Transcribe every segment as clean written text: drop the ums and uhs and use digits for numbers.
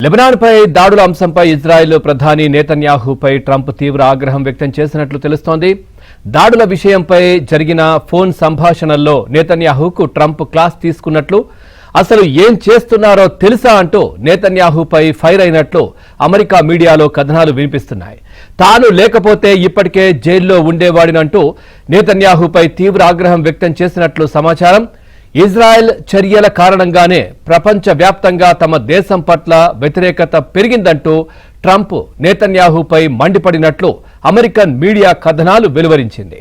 లెబనాన్పై దాడుల అంశంపై ఇజ్రాయెల్ ప్రధాని నెతన్యాహుపై ట్రంప్ తీవ్ర ఆగ్రహం వ్యక్తం చేసినట్లు తెలుస్తోంది. దాడుల విషయంపై జరిగిన ఫోన్ సంభాషణల్లో నెతన్యాహుకు ట్రంప్ క్లాస్ తీసుకున్నట్లు, అసలు ఏం చేస్తున్నారో తెలుసా అంటూ నెతన్యాహుపై ఫైర్ అయినట్లు అమెరికా మీడియాలో కథనాలు వినిపిస్తున్నాయి. తాను లేకపోతే ఇప్పటికే జైల్లో ఉండేవాడినంటూ నెతన్యాహుపై తీవ్ర ఆగ్రహం వ్యక్తం చేసినట్లు సమాచారం. ఇజ్రాయెల్ చర్యల కారణంగానే ప్రపంచవ్యాప్తంగా తమ దేశం పట్ల వ్యతిరేకత పెరిగిందంటూ ట్రంప్ నెతన్యాహుపై మండిపడినట్లు అమెరికన్ మీడియా కథనాలు వెలువరించింది.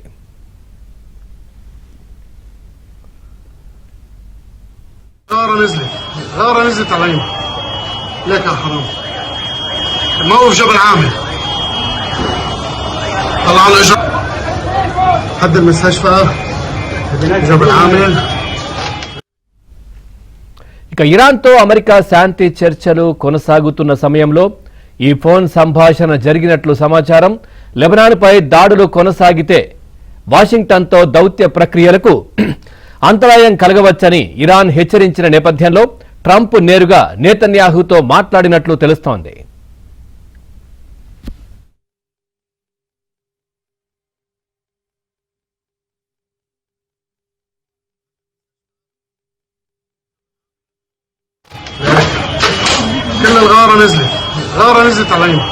ఇక ఇరాన్తో అమెరికా శాంతి చర్చలు కొనసాగుతున్న సమయంలో ఈ ఫోన్ సంభాషణ జరిగినట్లు సమాచారం. లెబనాన్పై దాడులు కొనసాగితే వాషింగ్టన్తో దౌత్య ప్రక్రియలకు అంతరాయం కలగవచ్చని ఇరాన్ హెచ్చరించిన నేపథ్యంలో ట్రంప్ నేరుగా నెతన్యాహుతో మాట్లాడినట్లు తెలుస్తోంది. كل الغارة نزلت علينا.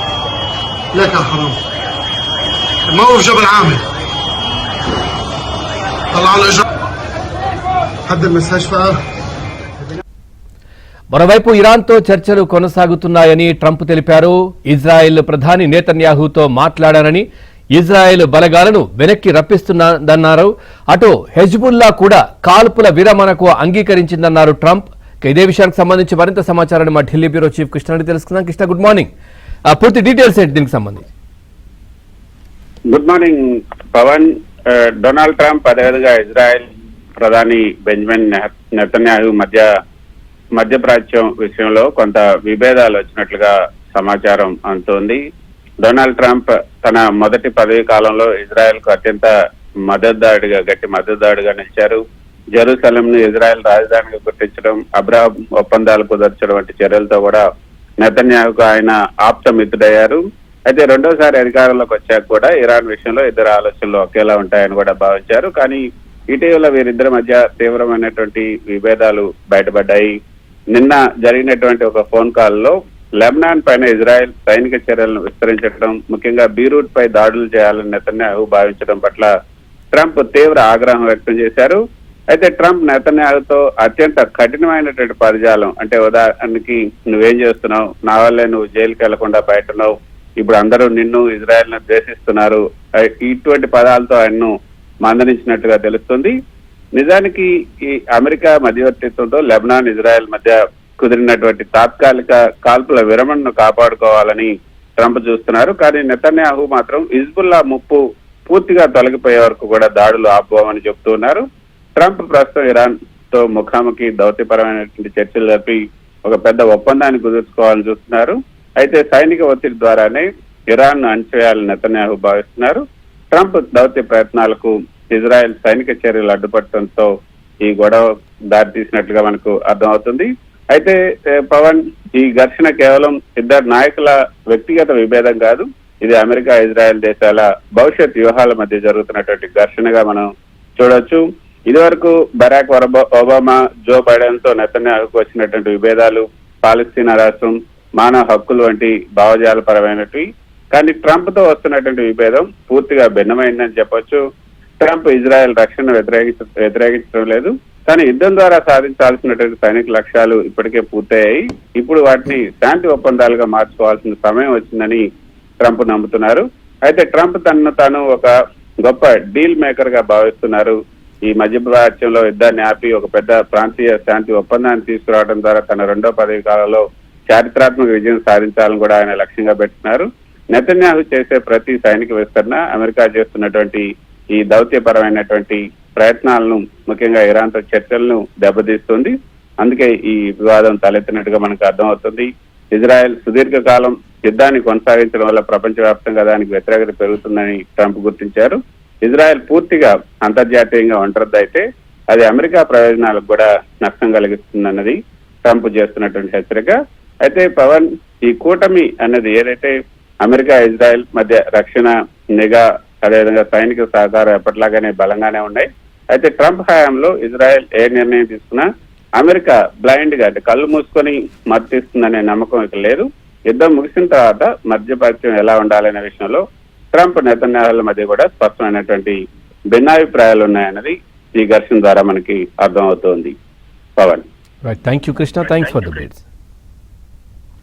ليك يا حرام موقف جبل عامر طلعوا الاجر حد المستشفى. మరోవైపు ఇరాన్తో చర్చలు కొనసాగుతున్నాయని ట్రంప్ తెలిపారు. ఇజ్రాయెల్ ప్రధాని నెతన్యాహుతో మాట్లాడారని, ఇజ్రాయెల్ బలగాలను వెనక్కి రప్పిస్తుందన్నారు. అటు హెజ్బుల్లా కూడా కాల్పుల విరమణకు అంగీకరించిందన్నారు ట్రంప్. ఇదే విషయానికి సంబంధించి మరింత సమాచారాన్ని మా ఢిల్లీ బ్యూరో చీఫ్ కృష్ణ తెలుసుకుందాం. Krishna, good morning. పూర్తి డీటెయిల్స్ ఏంటి దీనికి సంబంధించి? Good morning Pavan. Donald Trump అదేవిధంగా ఇజ్రాయెల్ ప్రధాని బెంజమిన్ నెతన్యాహు మధ్యప్రాచ్యం విషయంలో కొంత విభేదాలు వచ్చినట్లుగా సమాచారం అందుతోంది. డొనాల్డ్ ట్రంప్ తన మొదటి పదవీ కాలంలో ఇజ్రాయెల్ కు అత్యంత గట్టి మద్దతుదారుడిగా నిలిచారు. జెరూసలంను ఇజ్రాయెల్ రాజధానిగా గుర్తించడం, అబ్రహాం ఒప్పందాలు కుదర్చడం వంటి చర్యలతో కూడా నెతన్యాహుకు ఆయన ఆప్త మిత్రుడయ్యారు. అయితే రెండోసారి అధికారంలోకి వచ్చాక కూడా ఇరాన్ విషయంలో ఇద్దరు ఆలోచనలు ఒకేలా ఉంటాయని కూడా భావించారు. కానీ ఇటీవల వీరిద్దరి మధ్య తీవ్రమైనటువంటి విభేదాలు బయటపడ్డాయి. నిన్న జరిగినటువంటి ఒక ఫోన్ కాల్లో లెబనాన్ పైన ఇజ్రాయెల్ సైనిక చర్యలను విస్తరించడం, ముఖ్యంగా బీరూట్ పై దాడులు చేయాలని నెతన్యాహు భావించడం పట్ల ట్రంప్ తీవ్ర ఆగ్రహం వ్యక్తం చేశారు. అయితే ట్రంప్ నెతన్యాహుతో అత్యంత కఠినమైనటువంటి పదజాలం, అంటే ఉదాహరణకి నువ్వేం చేస్తున్నావు, నా వల్లే నువ్వు జైలుకి వెళ్లకుండా బయట ఉన్నావు, ఇప్పుడు అందరూ నిన్ను ఇజ్రాయెల్ ను ద్వేషిస్తున్నారు, ఇటువంటి పదాలతో ఆయన్ను మందలించినట్టుగా తెలుస్తుంది. నిజానికి ఈ అమెరికా మధ్యవర్తిత్వంతో లెబనాన్ ఇజ్రాయెల్ మధ్య కుదిరినటువంటి తాత్కాలిక కాల్పుల విరమణను కాపాడుకోవాలని ట్రంప్ చూస్తున్నారు. కానీ నెతన్యాహు మాత్రం హిజ్బుల్లా ముప్పు పూర్తిగా తొలగిపోయే వరకు కూడా దాడులు ఆపుకోమని చెబుతున్నారు. ట్రంప్ ప్రస్తుతం ఇరాన్ తో ముఖాముఖి దౌత్యపరమైనటువంటి చర్చలు జరిపి ఒక పెద్ద ఒప్పందాన్ని కుదుర్చుకోవాలని చూస్తున్నారు. అయితే సైనిక ఒత్తిడి ద్వారానే ఇరాన్ ను అణచివేయాలని నెతన్యాహు భావిస్తున్నారు. ట్రంప్ దౌత్య ప్రయత్నాలకు ఇజ్రాయెల్ సైనిక చర్యలు అడ్డుపడటంతో ఈ గొడవ దారితీసినట్లుగా మనకు అర్థమవుతుంది. అయితే పవన్, ఈ ఘర్షణ కేవలం ఇద్దరు నాయకుల వ్యక్తిగత విభేదం కాదు, ఇది అమెరికా ఇజ్రాయెల్ దేశాల భవిష్యత్ వ్యూహాల మధ్య జరుగుతున్నటువంటి ఘర్షణగా మనం చూడొచ్చు. ఇదివరకు బరాక్ ఒబామా, జో బైడెన్ తో నెతన్యాహుకు వచ్చినటువంటి విభేదాలు పాలస్తీనా రాష్ట్రం, మానవ హక్కులు వంటి భావజాలపరమైనవి. కానీ ట్రంప్ తో వస్తున్నటువంటి విభేదం పూర్తిగా భిన్నమైందని చెప్పొచ్చు. ట్రంప్ ఇజ్రాయెల్ రక్షణ వ్యతిరేకించడం లేదు, కానీ యుద్ధం ద్వారా సాధించాల్సినటువంటి సైనిక లక్ష్యాలు ఇప్పటికే పూర్తయ్యాయి. ఇప్పుడు వాటిని శాంతి ఒప్పందాలుగా మార్చుకోవాల్సిన సమయం వచ్చిందని ట్రంప్ నమ్ముతున్నారు. అయితే ట్రంప్ తనను తాను ఒక గొప్ప డీల్ మేకర్ గా భావిస్తున్నారు. ఈ మధ్యప్రాచ్యంలో యుద్ధాన్ని ఆపి ఒక పెద్ద ప్రాంతీయ శాంతి ఒప్పందాన్ని తీసుకురావడం ద్వారా తన రెండో పదవి కాలంలో చారిత్రాత్మక విజయం సాధించాలని కూడా ఆయన లక్ష్యంగా పెట్టుకున్నారు. నెతన్యాహు చేసే ప్రతి సైనిక విస్తరణ అమెరికా చేస్తున్నటువంటి ఈ దౌత్యపరమైనటువంటి ప్రయత్నాలను, ముఖ్యంగా ఇరాన్ తో చర్చలను దెబ్బతీస్తుంది. అందుకే ఈ వివాదం తలెత్తినట్టుగా మనకు అర్థమవుతుంది. ఇజ్రాయెల్ సుదీర్ఘకాలం యుద్ధాన్ని కొనసాగించడం వల్ల ప్రపంచవ్యాప్తంగా దానికి వ్యతిరేకత పెరుగుతుందని ట్రంప్ గుర్తించారు. ఇజ్రాయెల్ పూర్తిగా అంతర్జాతీయంగా ఒంటరిదైతే అది అమెరికా ప్రయోజనాలకు కూడా నష్టం కలిగిస్తుందన్నది ట్రంప్ చేస్తున్నటువంటి హెచ్చరిక. అయితే పవన్, ఈ కూటమి అన్నది ఏదైతే అమెరికా ఇజ్రాయెల్ మధ్య రక్షణ, నిఘా, అదేవిధంగా సైనిక సహకారం ఎప్పటిలాగానే బలంగానే ఉన్నాయి. అయితే ట్రంప్ హయాంలో ఇజ్రాయెల్ ఏ నిర్ణయం తీసుకున్నా అమెరికా బ్లైండ్ గా, అంటే కళ్ళు మూసుకొని మద్దతిస్తుందనే నమ్మకం ఇక లేదు. యుద్ధం ముగిసిన తర్వాత మధ్యపరిచయం ఎలా ఉండాలనే విషయంలో ట్రంప్, నెతన్యాహుల మధ్య కూడా స్పష్టమైనటువంటి భిన్నాభిప్రాయాలు ఉన్నాయన్నది ఈ ఘర్షణ ద్వారా మనకి అర్థమవుతోంది. Pavan. Right, thank you Krishna, thanks for the updates.